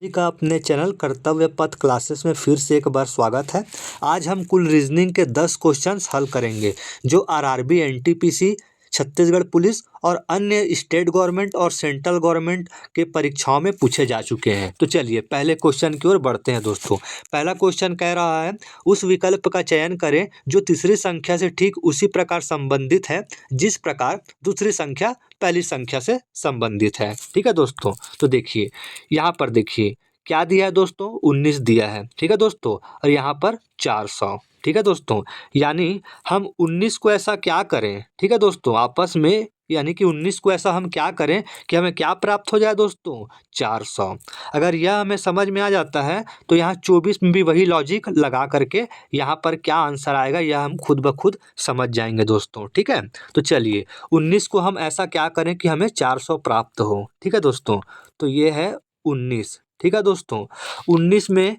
जी का अपने चैनल कर्तव्य पथ क्लासेस में फिर से एक बार स्वागत है। आज हम कुल रीजनिंग के 10 क्वेश्चंस हल करेंगे जो आरआरबी, एनटीपीसी, छत्तीसगढ़ पुलिस और अन्य स्टेट गवर्नमेंट और सेंट्रल गवर्नमेंट के परीक्षाओं में पूछे जा चुके हैं। तो चलिए पहले क्वेश्चन की ओर बढ़ते हैं दोस्तों। पहला क्वेश्चन कह रहा है, उस विकल्प का चयन करें जो तीसरी संख्या से ठीक उसी प्रकार संबंधित है जिस प्रकार दूसरी संख्या पहली संख्या से संबंधित है। ठीक है दोस्तों, तो देखिए यहाँ पर देखिए क्या दिया है दोस्तों, 19 दिया है। ठीक है दोस्तों, और यहाँ पर 400। ठीक है दोस्तों, यानी हम 19 को ऐसा क्या करें, ठीक है दोस्तों, आपस में यानी कि 19 को ऐसा हम क्या करें कि हमें क्या प्राप्त हो जाए दोस्तों, 400। अगर यह हमें समझ में आ जाता है तो यहाँ 24 में भी वही लॉजिक लगा करके यहाँ पर क्या आंसर आएगा यह हम खुद ब खुद समझ जाएंगे दोस्तों। ठीक है, तो चलिए 19 को हम ऐसा क्या करें कि हमें 400 प्राप्त हो। ठीक है दोस्तों, तो ये है 19। ठीक है दोस्तों, 19 में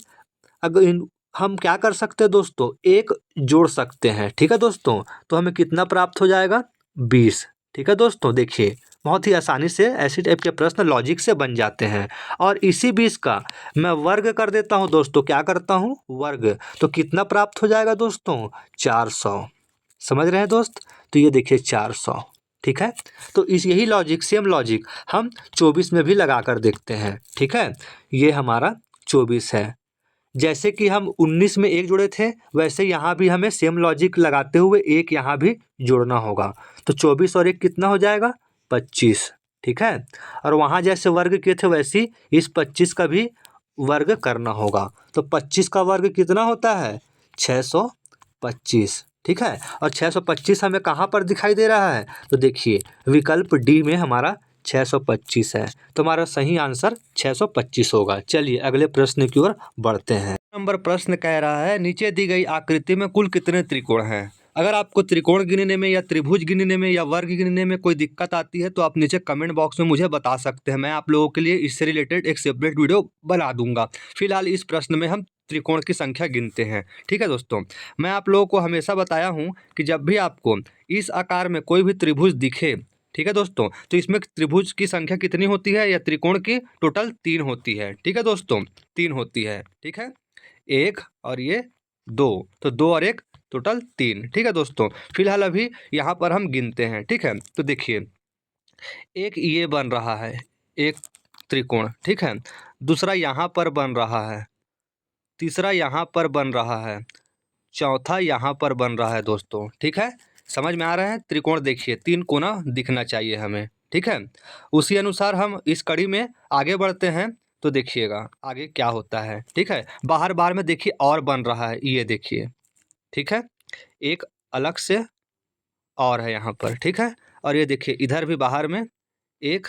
अगर हम क्या कर सकते हैं दोस्तों, एक जोड़ सकते हैं। ठीक है दोस्तों, तो हमें कितना प्राप्त हो जाएगा, 20। ठीक है दोस्तों, देखिए बहुत ही आसानी से ऐसे टाइप के प्रश्न लॉजिक से बन जाते हैं। और इसी 20 का मैं वर्ग कर देता हूँ दोस्तों, क्या करता हूँ, वर्ग, तो कितना प्राप्त हो जाएगा दोस्तों, 400। समझ रहे हैं दोस्त, तो ये देखिए 400। ठीक है, तो इस यही लॉजिक, सेम लॉजिक हम 24 में भी लगा कर देखते हैं। ठीक है, ये हमारा 24 है। जैसे कि हम 19 में एक जोड़े थे वैसे यहाँ भी हमें सेम लॉजिक लगाते हुए एक यहाँ भी जोड़ना होगा। तो 24 और एक कितना हो जाएगा, 25। ठीक है, और वहाँ जैसे वर्ग किए थे वैसे ही इस 25 का भी वर्ग करना होगा। तो 25 का वर्ग कितना होता है, 625। ठीक है, और 625 हमें कहाँ पर दिखाई दे रहा है, तो देखिए विकल्प डी में हमारा 625 है। तो हमारा सही आंसर 625 होगा। चलिए अगले प्रश्न की ओर बढ़ते हैं। नंबर प्रश्न कह रहा है, नीचे दी गई आकृति में कुल कितने त्रिकोण हैं। अगर आपको त्रिकोण गिनने में या त्रिभुज गिनने में या वर्ग गिनने में कोई दिक्कत आती है तो आप नीचे कमेंट बॉक्स में मुझे बता सकते हैं। मैं आप लोगों के लिए इससे रिलेटेड एक सेपरेट वीडियो बना दूंगा। फिलहाल इस प्रश्न में हम त्रिकोण की संख्या गिनते हैं। ठीक है दोस्तों, मैं आप लोगों को हमेशा बताया हूँ कि जब भी आपको इस आकार में कोई भी त्रिभुज दिखे, ठीक है दोस्तों, तो इसमें त्रिभुज की संख्या कितनी होती है या त्रिकोण की, टोटल 3 होती है। ठीक है दोस्तों, 3 होती है। ठीक है, एक और ये 2, तो 2 और 1 टोटल 3। ठीक है दोस्तों, फिलहाल अभी यहाँ पर हम गिनते हैं। ठीक है, तो देखिए एक ये बन रहा है, एक त्रिकोण। ठीक है, दूसरा यहाँ पर बन रहा है, तीसरा यहाँ पर बन रहा है, चौथा यहाँ पर बन रहा है दोस्तों। ठीक है, समझ में आ रहा है, त्रिकोण देखिए 3 कोना दिखना चाहिए हमें। ठीक है, उसी अनुसार हम इस कड़ी में आगे बढ़ते हैं तो देखिएगा आगे क्या होता है। ठीक है, बाहर बाहर में देखिए और बन रहा है, ये देखिए। ठीक है, एक अलग से और है यहाँ पर। ठीक है, और ये देखिए इधर भी बाहर में एक,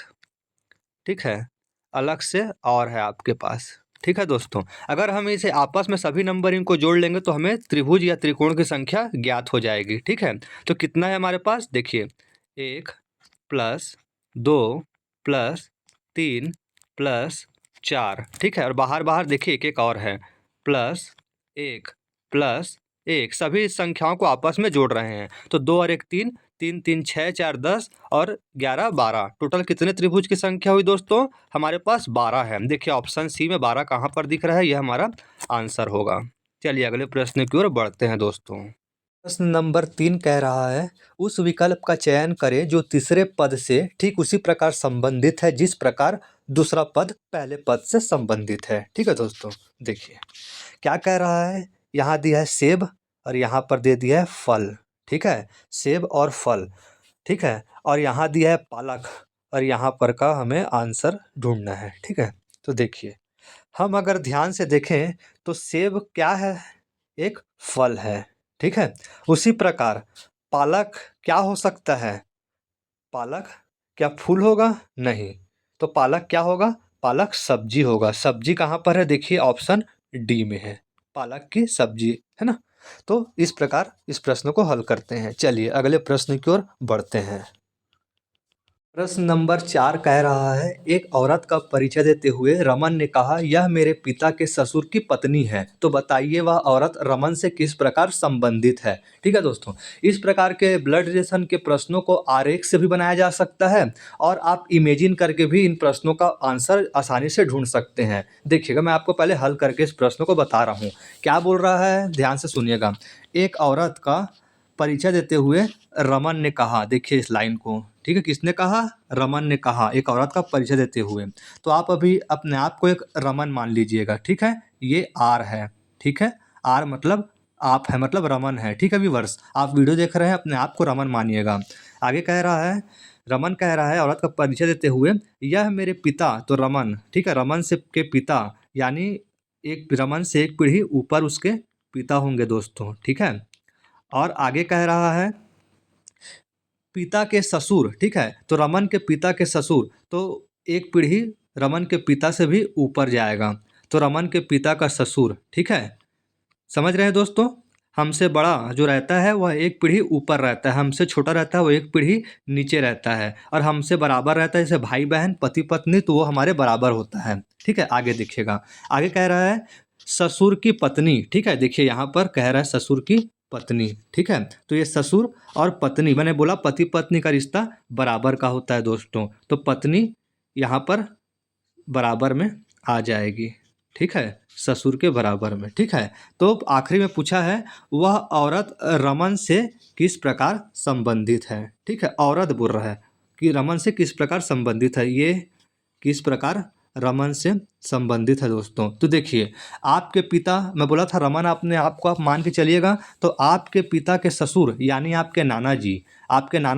ठीक है, अलग से और है आपके पास। ठीक है दोस्तों, अगर हम इसे आपस में सभी नंबरिंग को जोड़ लेंगे तो हमें त्रिभुज या त्रिकोण की संख्या ज्ञात हो जाएगी। ठीक है, तो कितना है हमारे पास, देखिए 1 प्लस 2 प्लस 3 प्लस 4। ठीक है, और बाहर बाहर देखिए एक एक और है, प्लस 1 प्लस 1, सभी संख्याओं को आपस में जोड़ रहे हैं। तो 2 और 1 3, 3 3 6 4 10 और 11 12, टोटल कितने त्रिभुज की संख्या हुई दोस्तों, हमारे पास 12 है। देखिए ऑप्शन सी में 12 कहाँ पर दिख रहा है, यह हमारा आंसर होगा। चलिए अगले प्रश्न की ओर बढ़ते हैं दोस्तों। प्रश्न नंबर 3 कह रहा है, उस विकल्प का चयन करें जो तीसरे पद से ठीक उसी प्रकार संबंधित है जिस प्रकार दूसरा पद पहले पद से संबंधित है। ठीक है दोस्तों, देखिए क्या कह रहा है, यहाँ दिया है सेब और यहाँ पर दे दिया है फल। ठीक है, सेब और फल। ठीक है, और यहाँ दिया है पालक और यहाँ पर का हमें आंसर ढूंढना है। ठीक है, तो देखिए हम अगर ध्यान से देखें तो सेब क्या है, एक फल है। ठीक है, उसी प्रकार पालक क्या हो सकता है, पालक क्या फूल होगा, नहीं, तो पालक क्या होगा, पालक सब्जी होगा। सब्जी कहाँ पर है, देखिए ऑप्शन डी में है, पालक की सब्जी है ना। तो इस प्रकार इस प्रश्न को हल करते हैं। चलिए अगले प्रश्न की ओर बढ़ते हैं। प्रश्न नंबर 4 कह रहा है, एक औरत का परिचय देते हुए रमन ने कहा, यह मेरे पिता के ससुर की पत्नी है। तो बताइए वह औरत रमन से किस प्रकार संबंधित है। ठीक है दोस्तों, इस प्रकार के ब्लड रिलेशन के प्रश्नों को आरेख से भी बनाया जा सकता है और आप इमेजिन करके भी इन प्रश्नों का आंसर आसानी से ढूंढ सकते हैं। देखिएगा, मैं आपको पहले हल करके इस प्रश्न को बता रहा हूँ। क्या बोल रहा है, ध्यान से सुनिएगा। एक औरत का परिचय देते हुए रमन ने कहा, देखिए इस लाइन को, ठीक है, किसने कहा, रमन ने कहा, एक औरत का परिचय देते हुए। तो आप अभी अपने आप को एक रमन मान लीजिएगा। ठीक है, ये आर है। ठीक है, आर मतलब आप है, मतलब रमन है। ठीक है व्यूअर्स, आप वीडियो देख रहे हैं, अपने आप को रमन मानिएगा। आगे कह रहा है, रमन कह रहा है औरत का परिचय देते हुए, यह मेरे पिता, तो रमन, ठीक है, रमन से के पिता, यानी एक रमन से एक पीढ़ी ऊपर उसके पिता होंगे दोस्तों। ठीक है, और आगे कह रहा है पिता के ससुर। ठीक है, तो रमन के पिता के ससुर, तो एक पीढ़ी रमन के पिता से भी ऊपर जाएगा, तो रमन के पिता का ससुर। ठीक है, समझ रहे हैं दोस्तों, हमसे बड़ा जो रहता है वह एक पीढ़ी ऊपर रहता है, हमसे छोटा रहता है वो एक पीढ़ी नीचे रहता है, और हमसे बराबर रहता है जैसे भाई बहन पति पत्नी, तो वो हमारे बराबर होता है। ठीक है, आगे देखिएगा, आगे कह रहा है ससुर की पत्नी। ठीक है, देखिए यहाँ पर कह रहा है ससुर की पत्नी। ठीक है, तो ये ससुर और पत्नी, मैंने बोला पति पत्नी का रिश्ता बराबर का होता है दोस्तों, तो पत्नी यहाँ पर बराबर में आ जाएगी। ठीक है, ससुर के बराबर में। ठीक है, तो आखिरी में पूछा है वह औरत रमन से किस प्रकार संबंधित है। ठीक है, औरत बोल रहा है कि रमन से किस प्रकार संबंधित है, ये किस प्रकार रमन से संबंधित है दोस्तों। तो देखिए, आपके पिता, मैं बोला था रमन, अपने आप को आप मान के चलिएगा, तो आपके पिता के ससुर यानी आपके नाना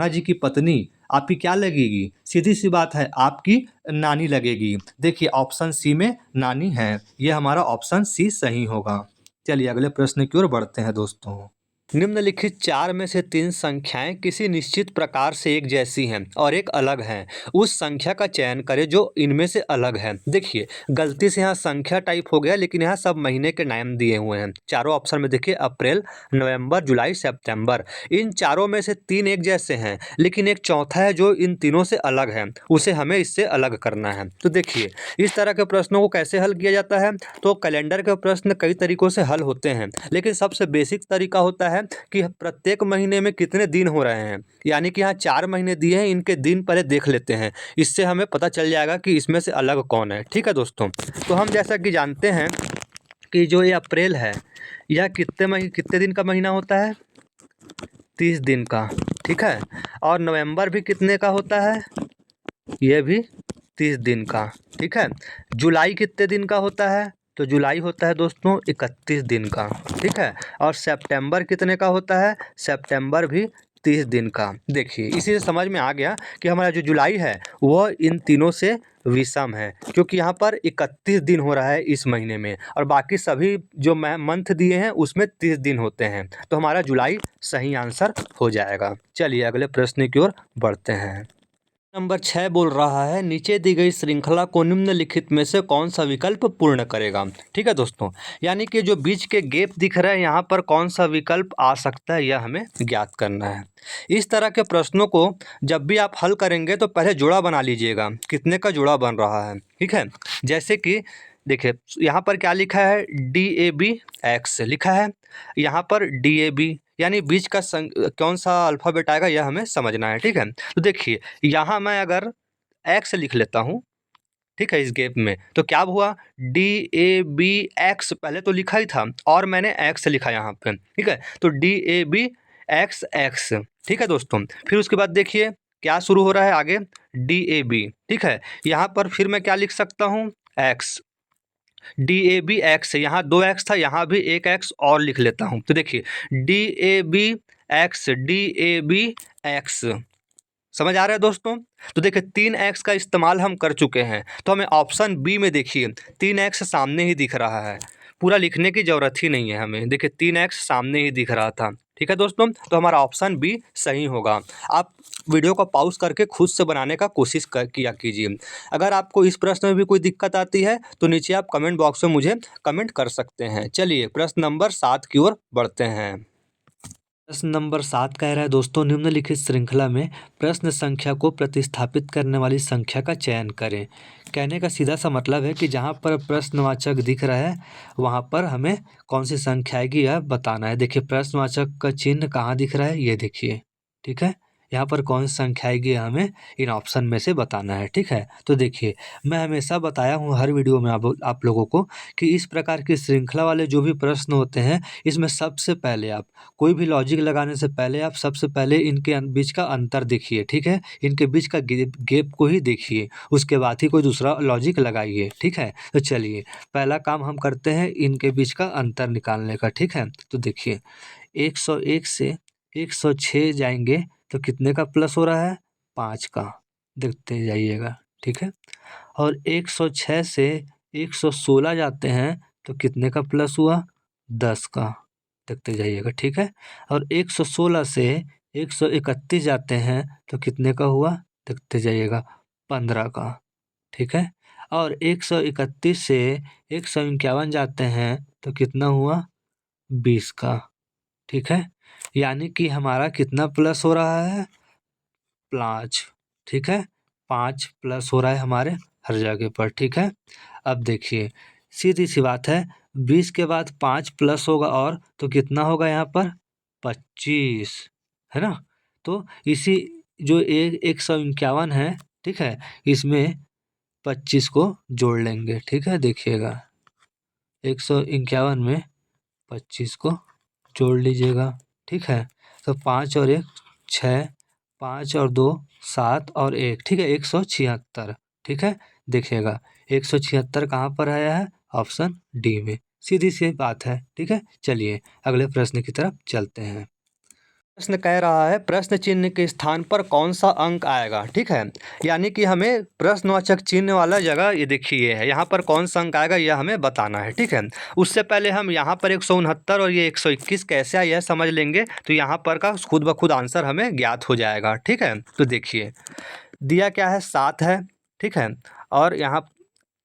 जी की पत्नी आपकी क्या लगेगी, सीधी सी बात है, आपकी नानी लगेगी। देखिए ऑप्शन सी में नानी है, ये हमारा ऑप्शन सी सही होगा। चलिए अगले प्रश्न की ओर बढ़ते हैं दोस्तों। निम्नलिखित 4 में से 3 संख्याएं किसी निश्चित प्रकार से एक जैसी हैं और एक अलग है। उस संख्या का चयन करें जो इनमें से अलग है। देखिए गलती से यहाँ संख्या टाइप हो गया, लेकिन यहाँ सब महीने के नाम दिए हुए हैं। चारों ऑप्शन में देखिए अप्रैल, नवंबर, जुलाई, सितंबर। इन चारों में से 3 एक जैसे हैं, लेकिन एक चौथा है जो इन तीनों से अलग है, उसे हमें इससे अलग करना है। तो देखिए इस तरह के प्रश्नों को कैसे हल किया जाता है। तो कैलेंडर के प्रश्न कई तरीकों से हल होते हैं, लेकिन सबसे बेसिक तरीका होता है कि प्रत्येक महीने में कितने दिन हो रहे हैं, यानी कि यहाँ 4 महीने दिए हैं, इनके दिन पहले देख लेते हैं, इससे हमें पता चल जाएगा कि इसमें से अलग कौन है। ठीक है दोस्तों, तो हम जैसा कि जानते हैं कि जो ये अप्रैल है, यह कितने दिन का महीना होता है, 30 दिन का। ठीक है, और नवंबर भी कितने का होता है, ये भी 30 दिन का। ठीक है, जुलाई कितने दिन का होता है, तो जुलाई होता है दोस्तों 31 दिन का। ठीक है, और सितंबर कितने का होता है, सितंबर भी 30 दिन का। देखिए इसी से समझ में आ गया कि हमारा जो जुलाई है वह इन तीनों से विषम है, क्योंकि यहाँ पर 31 दिन हो रहा है इस महीने में, और बाकी सभी जो मंथ दिए हैं उसमें 30 दिन होते हैं, तो हमारा जुलाई सही आंसर हो जाएगा। चलिए अगले प्रश्न की ओर बढ़ते हैं। नंबर 6 बोल रहा है, नीचे दी गई श्रृंखला को निम्नलिखित में से कौन सा विकल्प पूर्ण करेगा। ठीक है दोस्तों, यानी कि जो बीच के गैप दिख रहा है यहाँ पर कौन सा विकल्प आ सकता है, यह हमें ज्ञात करना है। इस तरह के प्रश्नों को जब भी आप हल करेंगे तो पहले जोड़ा बना लीजिएगा, कितने का जोड़ा बन रहा है। ठीक है, जैसे कि देखिए यहाँ पर क्या लिखा है, DAB लिखा है, यहाँ पर DAB, यानी बीच का कौन सा अल्फ़ाबेट आएगा यह हमें समझना है। ठीक है, तो देखिए यहाँ मैं अगर एक्स लिख लेता हूँ, ठीक है, इस गैप में, तो क्या हुआ, DABX पहले तो लिखा ही था और मैंने एक्स लिखा यहाँ पे। ठीक है, तो DABXX। ठीक है दोस्तों, फिर उसके बाद देखिए क्या शुरू हो रहा है आगे, DAB। ठीक है, यहाँ पर फिर मैं क्या लिख सकता हूँ, एक्स, DABX, यहाँ 2 एक्स था, यहाँ भी 1 एक्स और लिख लेता हूँ। तो देखिए DABX, समझ आ रहा है दोस्तों। तो देखिए 3 एक्स का इस्तेमाल हम कर चुके हैं, तो हमें ऑप्शन बी में देखिए 3 एक्स सामने ही दिख रहा है, पूरा लिखने की ज़रूरत ही नहीं है हमें। देखिए 3 एक्स सामने ही दिख रहा था। ठीक है दोस्तों, तो हमारा ऑप्शन बी सही होगा। आप वीडियो को पॉज करके खुद से बनाने का कोशिश किया कीजिए। अगर आपको इस प्रश्न में भी कोई दिक्कत आती है तो नीचे आप कमेंट बॉक्स में मुझे कमेंट कर सकते हैं। चलिए प्रश्न नंबर 7 की ओर बढ़ते हैं। प्रश्न नंबर 7 कह रहा है दोस्तों, निम्नलिखित श्रृंखला में प्रश्न संख्या को प्रतिस्थापित करने वाली संख्या का चयन करें। कहने का सीधा सा मतलब है कि जहाँ पर प्रश्नवाचक दिख रहा है वहाँ पर हमें कौन सी संख्या आएगी यह बताना है। देखिए प्रश्नवाचक का चिन्ह कहाँ दिख रहा है, ये देखिए, ठीक है। यहाँ पर कौन सी संख्या आएगी हमें इन ऑप्शन में से बताना है, ठीक है। तो देखिए मैं हमेशा बताया हूँ हर वीडियो में आप लोगों को कि इस प्रकार की श्रृंखला वाले जो भी प्रश्न होते हैं इसमें सबसे पहले आप कोई भी लॉजिक लगाने से पहले आप सबसे पहले इनके बीच का अंतर देखिए, ठीक है। इनके बीच का गैप को ही देखिए, उसके बाद ही कोई दूसरा लॉजिक लगाइए, ठीक है। तो चलिए पहला काम हम करते हैं इनके बीच का अंतर निकालने का, ठीक है। तो देखिए 101 से 106 जाएंगे तो कितने का प्लस हो रहा है, 5 का, देखते जाइएगा, ठीक है। और 106 से 116 जाते हैं तो कितने का प्लस हुआ, 10 का, देखते जाइएगा, ठीक है। और 116 से 131 जाते हैं तो कितने का हुआ, देखते जाइएगा, 15 का, ठीक है। और 131 से 151 जाते हैं तो कितना हुआ, 20 का, ठीक है। यानी कि हमारा कितना प्लस हो रहा है, 5, ठीक है। 5 प्लस हो रहा है हमारे हर जगह पर, ठीक है। अब देखिए सीधी सी बात है, 20 के बाद 5 प्लस होगा और तो कितना होगा यहाँ पर, 25, है ना। तो इसी जो 151 है, ठीक है, इसमें 25 को जोड़ लेंगे, ठीक है। देखिएगा 151 में 25 को जोड़ लीजिएगा, ठीक है। तो 5 और 1 6, 5 और 2 7 और 1, ठीक है, 176, ठीक है। देखिएगा 176 कहाँ पर आया है, ऑप्शन डी में, सीधी सी बात है, ठीक है। चलिए अगले प्रश्न की तरफ चलते हैं। प्रश्न कह रहा है प्रश्न चिन्ह के स्थान पर कौन सा अंक आएगा, ठीक है। यानी कि हमें प्रश्नवाचक चिन्ह वाला जगह ये देखिए है, यहाँ पर कौन सा अंक आएगा यह हमें बताना है, ठीक है। उससे पहले हम यहाँ पर 169 और ये 121 कैसे आया यह समझ लेंगे तो यहाँ पर का खुद ब खुद आंसर हमें ज्ञात हो जाएगा, ठीक है। तो देखिए दिया क्या है, 7 है, ठीक है। और यहाँ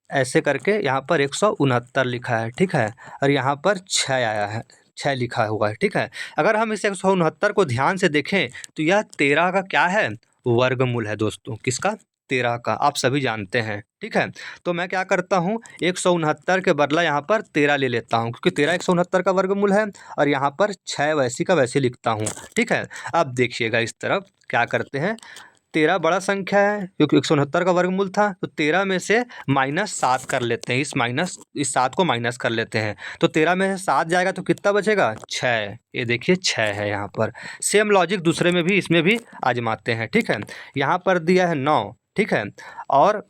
ऐसे करके यहाँ पर 169 लिखा है, ठीक है। और यहाँ पर 6 आया है, 6 लिखा हुआ है, ठीक है। अगर हम इस 169 को ध्यान से देखें तो यह 13 का क्या है, वर्गमूल है दोस्तों, किसका, 13 का, आप सभी जानते हैं, ठीक है। तो मैं क्या करता हूँ 169 के बदला यहाँ पर 13 ले लेता हूँ क्योंकि 13 169 का वर्गमूल है और यहाँ पर 6 वैसी का वैसे लिखता हूँ, ठीक है। अब देखिएगा इस तरफ क्या करते हैं, 13 बड़ा संख्या है क्योंकि 169 का वर्गमूल था तो 13 में से -7 कर लेते हैं, इस 7 को माइनस कर लेते हैं तो 13 में से 7 जाएगा तो कितना बचेगा, 6, ये देखिए 6 है यहाँ पर। सेम लॉजिक दूसरे में भी इसमें भी आजमाते हैं, ठीक है। यहाँ पर दिया है 9, ठीक है। और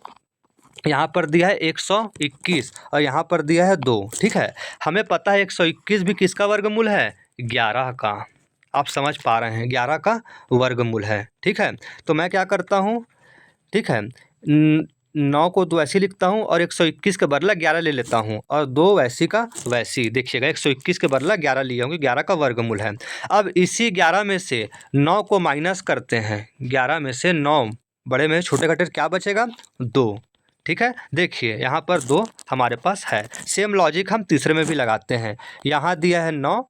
यहाँ पर दिया है 121 और यहाँ पर दिया है 2, ठीक है। हमें पता है 121 भी किसका वर्गमूल है, 11 का, आप समझ पा रहे हैं, 11 का वर्गमूल है, ठीक है। तो मैं क्या करता हूँ, ठीक है, 9 को 2 ऐसे लिखता हूँ और 121 के बदला 11 ले लेता हूँ और 2 वैसी का वैसी, देखिएगा 121 के बदला 11 लिया हूँ, 11 का वर्गमूल है। अब इसी 11 में से 9 को माइनस करते हैं, 11 में से 9 बड़े में छोटे घटे क्या बचेगा, 2, ठीक है। देखिए यहाँ पर 2 हमारे पास है। सेम लॉजिक हम तीसरे में भी लगाते हैं, यहाँ दिया है 9,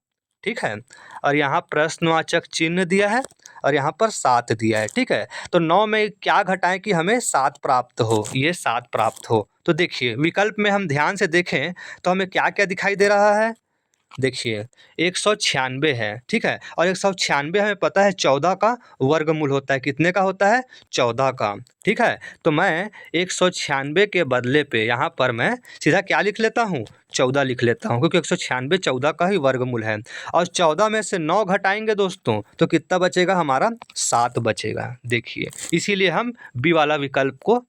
ठीक है। और यहाँ प्रश्नवाचक चिन्ह दिया है और यहाँ पर 7 दिया है, ठीक है। तो 9 में क्या घटाएं कि हमें 7 प्राप्त हो, ये 7 प्राप्त हो। तो देखिए विकल्प में हम ध्यान से देखें तो हमें क्या क्या दिखाई दे रहा है, देखिए 196 है, ठीक है। और 196 हमें पता है 14 का वर्गमूल होता है, कितने का होता है, 14 का, ठीक है। तो मैं 196 के बदले पे यहाँ पर मैं सीधा क्या लिख लेता हूँ, 14 लिख लेता हूँ क्योंकि 196 14 का ही वर्गमूल है। और 14 में से 9 घटाएंगे दोस्तों तो कितना बचेगा हमारा, 7 बचेगा, देखिए इसीलिए हम बी वाला विकल्प को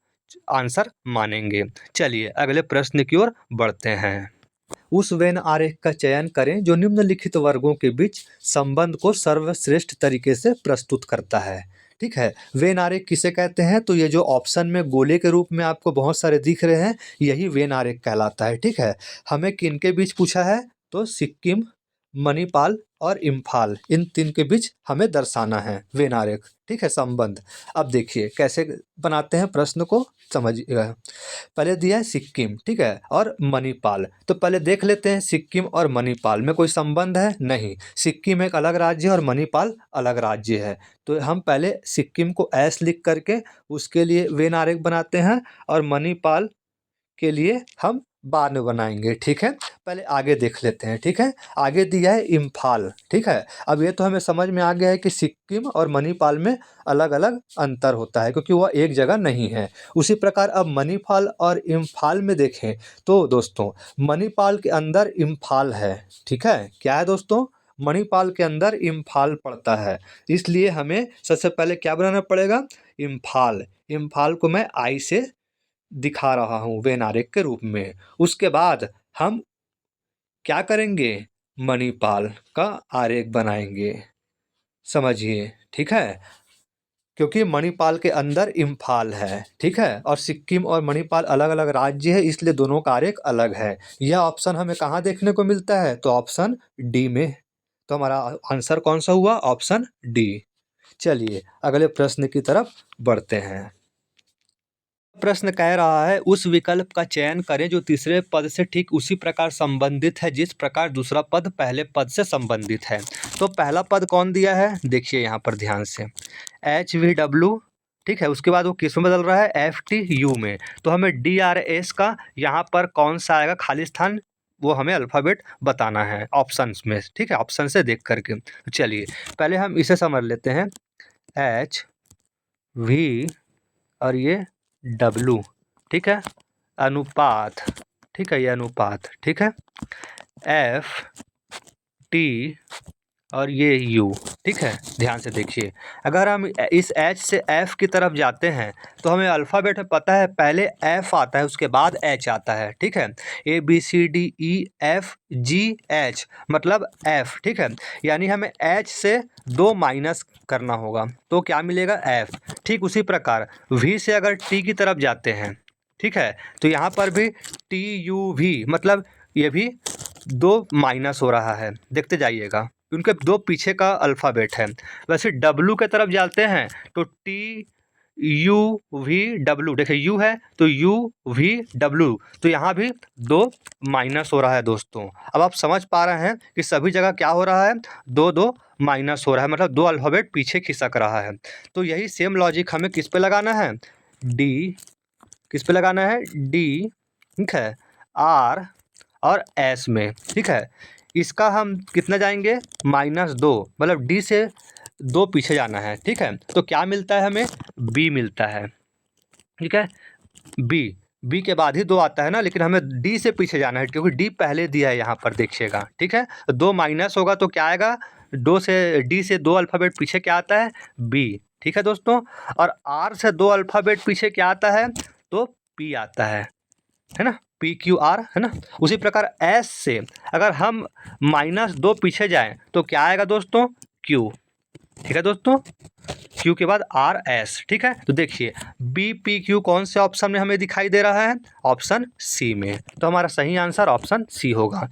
आंसर मानेंगे। चलिए अगले प्रश्न की ओर बढ़ते हैं। उस वेन आरेख का चयन करें जो निम्नलिखित वर्गों के बीच संबंध को सर्वश्रेष्ठ तरीके से प्रस्तुत करता है, ठीक है। वेन आरेख किसे कहते हैं, तो ये जो ऑप्शन में गोले के रूप में आपको बहुत सारे दिख रहे हैं यही वेन आरेख कहलाता है, ठीक है। हमें किनके बीच पूछा है, तो सिक्किम, मणिपाल, और इम्फाल, इन तीन के बीच हमें दर्शाना है वेन आरेख, ठीक है, संबंध। अब देखिए कैसे बनाते हैं प्रश्न को, समझिएगा। पहले दिया है सिक्किम, ठीक है, और मणिपाल। तो पहले देख लेते हैं सिक्किम और मणिपाल में कोई संबंध है? नहीं। सिक्किम एक अलग राज्य है और मणिपाल अलग राज्य है। तो हम पहले सिक्किम को एस लिख करके उसके लिए वेन आरेख बनाते हैं और मणिपाल के लिए हम बाद में बनाएंगे, ठीक है। पहले आगे देख लेते हैं, ठीक है। आगे दिया है इम्फाल, ठीक है। अब ये तो हमें समझ में आ गया है कि सिक्किम और मणिपाल में अलग अलग अंतर होता है क्योंकि वह एक जगह नहीं है। उसी प्रकार अब मणिपाल और इम्फाल में देखें तो दोस्तों मणिपाल के अंदर इम्फाल है, ठीक है। क्या है दोस्तों? मणिपाल के अंदर इम्फाल पड़ता है, इसलिए हमें सबसे पहले क्या बनाना पड़ेगा? इम्फाल। इम्फाल को मैं आई से दिखा रहा हूँ वेन आरेख के रूप में। उसके बाद हम क्या करेंगे? मणिपाल का आरेख बनाएंगे, समझिए, ठीक है। क्योंकि मणिपाल के अंदर इम्फाल है, ठीक है, और सिक्किम और मणिपाल अलग अलग राज्य है, इसलिए दोनों का आरेख अलग है। यह ऑप्शन हमें कहाँ देखने को मिलता है? तो ऑप्शन डी में। तो हमारा आंसर कौन सा हुआ? Option D. चलिए अगले प्रश्न की तरफ बढ़ते हैं। प्रश्न कह रहा है उस विकल्प का चयन करें जो तीसरे पद से ठीक उसी प्रकार संबंधित है जिस प्रकार दूसरा पद पहले पद से संबंधित है। तो पहला पद कौन दिया है? देखिए यहाँ पर ध्यान से, HVW, ठीक है। उसके बाद वो किस में बदल रहा है? FTU में। तो हमें DRS का यहाँ पर कौन सा आएगा खाली स्थान, वो हमें अल्फ़ाबेट बताना है ऑप्शंस में, ठीक है, ऑप्शन से देख करके। चलिए पहले हम इसे समझ लेते हैं, HV और ये W, ठीक है, अनुपात, ठीक है, ये अनुपात, ठीक है, FT और ये U, ठीक है। ध्यान से देखिए, अगर हम इस H से F की तरफ जाते हैं तो हमें अल्फ़ाबेट में पता है पहले F आता है उसके बाद H आता है, ठीक है। ABCDEFGH मतलब F, ठीक है। यानी हमें H से 2 माइनस करना होगा तो क्या मिलेगा? F। ठीक उसी प्रकार V से अगर T की तरफ जाते हैं, ठीक है, तो यहाँ पर भी TUV मतलब ये भी 2 माइनस हो रहा है, देखते जाइएगा, उनके 2 पीछे का अल्फ़ाबेट है। वैसे W के तरफ जाते हैं तो TUVW, देखिए U है तो UVW, तो यहाँ भी 2 माइनस हो रहा है दोस्तों। अब आप समझ पा रहे हैं कि सभी जगह क्या हो रहा है? 2-2 माइनस हो रहा है, मतलब 2 अल्फ़ाबेट पीछे खिसक रहा है। तो यही सेम लॉजिक हमें किस पे लगाना है? D। किस पे लगाना है? D, ठीक है, R और S में, ठीक है। इसका हम कितना जाएंगे? -2, मतलब D से 2 पीछे जाना है, ठीक है। तो क्या मिलता है हमें? B मिलता है, ठीक है। B के बाद ही 2 आता है ना, लेकिन हमें D से पीछे जाना है क्योंकि D पहले दिया है यहाँ पर, देखिएगा, ठीक है। 2 माइनस होगा तो क्या आएगा? D से 2 अल्फ़ाबेट पीछे क्या आता है? B, ठीक है दोस्तों। और R से 2 अल्फ़ाबेट पीछे क्या आता है? तो P आता है ना, PQR, है ना। उसी प्रकार S से अगर हम -2 पीछे जाएं तो क्या आएगा दोस्तों? Q, ठीक है दोस्तों। Q के बाद RS, ठीक है। तो देखिए BPQ कौन से ऑप्शन में हमें दिखाई दे रहा है? ऑप्शन सी में। तो हमारा सही आंसर ऑप्शन सी होगा।